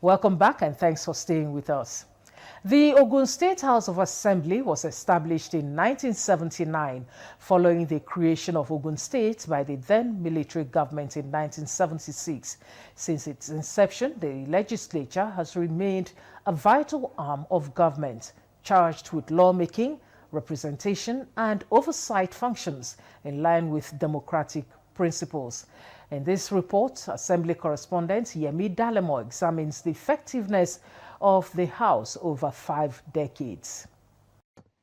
Welcome back and thanks for staying with us. The Ogun State House of Assembly was established in 1979 following the creation of Ogun State by the then military government in 1976. Since its inception, the legislature has remained a vital arm of government, charged with lawmaking, representation and oversight functions in line with democratic principles. In this report, Assembly correspondent Yemi Dalemo examines the effectiveness of the House over 5 decades.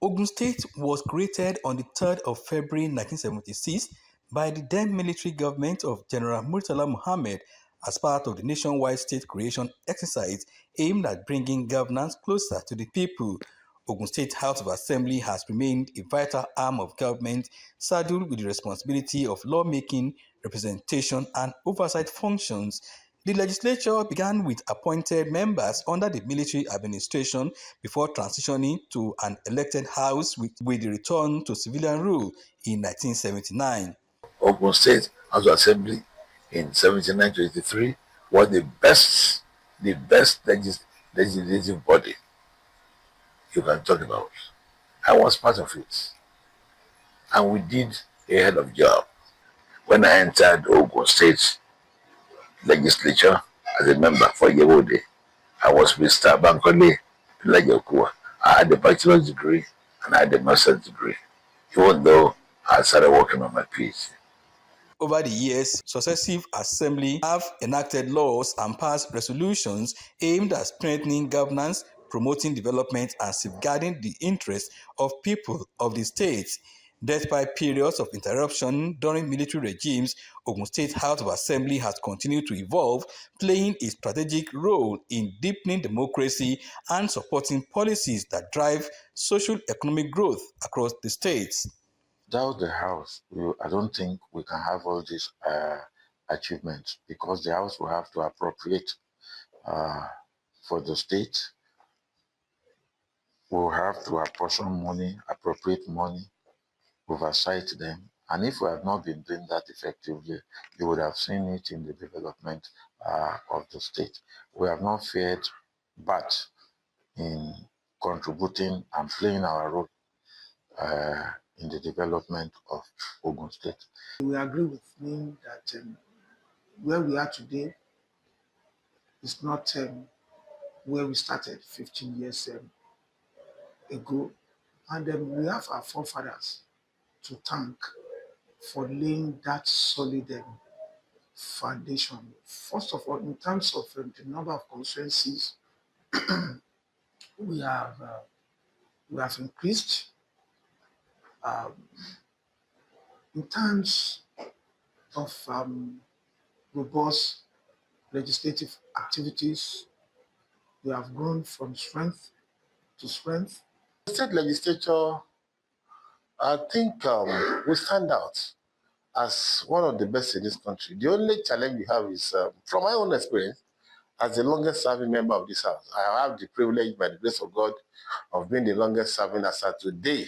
Ogun State was created on the 3rd of February 1976 by the then military government of General Murtala Muhammad as part of the nationwide state creation exercise aimed at bringing governance closer to the people. Ogun State House of Assembly has remained a vital arm of government saddled with the responsibility of lawmaking, representation, and oversight functions. The legislature began with appointed members under the military administration before transitioning to an elected house with the return to civilian rule in 1979. Ogun State House of Assembly in 79 to 83 was the best legislative body you can talk about. I was part of it, and we did a hell of a job. When I entered Ogun State legislature as a member for Yewode, I was Mr. Bankole Pilajakua. I had a bachelor's degree and I had a master's degree, even though I started working on my PhD. Over the years, successive assemblies have enacted laws and passed resolutions aimed at strengthening governance, promoting development, and safeguarding the interests of people of the state. Despite periods of interruption during military regimes, Ogun State House of Assembly has continued to evolve, playing a strategic role in deepening democracy and supporting policies that drive socio-economic growth across the states. Without the House, I don't think we can have all these achievements, because the House will have to appropriate for the state. We'll have to apportion money, appropriate money, oversight them. And if we have not been doing that effectively, you would have seen it in the development of the state. We have not fared but in contributing and playing our role in the development of Ogun State. We agree with me that where we are today is not where we started 15 years ago. And we have our forefathers to thank for laying that solid foundation. First of all, in terms of the number of constituencies, we have increased. In terms of robust legislative activities, we have grown from strength to strength. The state legislature, I think we stand out as one of the best in this country. The only challenge we have is, from my own experience, as the longest serving member of this house, I have the privilege, by the grace of God, of being the longest serving as of today.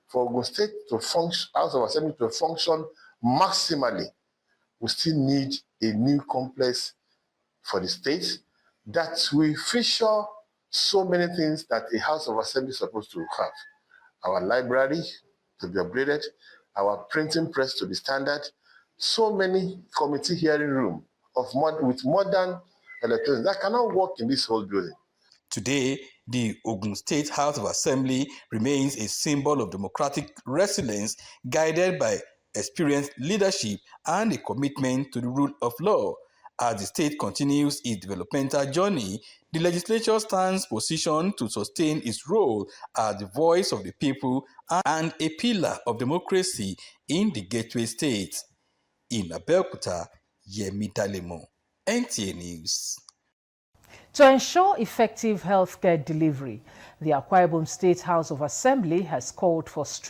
For Ogun State to function, House of Assembly to function maximally, we still need a new complex for the state that will feature so many things that a House of Assembly is supposed to have. Our library to be upgraded, our printing press to be standard, so many committee hearing room with modern electronics that cannot work in this whole building. Today, the Ogun State House of Assembly remains a symbol of democratic resilience, guided by experienced leadership and a commitment to the rule of law. As the state continues its developmental journey, the legislature stands positioned to sustain its role as the voice of the people and a pillar of democracy in the Gateway State. In Abeokuta, Yemi Dalemo, NTA News. To ensure effective healthcare delivery, the Akwa Ibom State House of Assembly has called for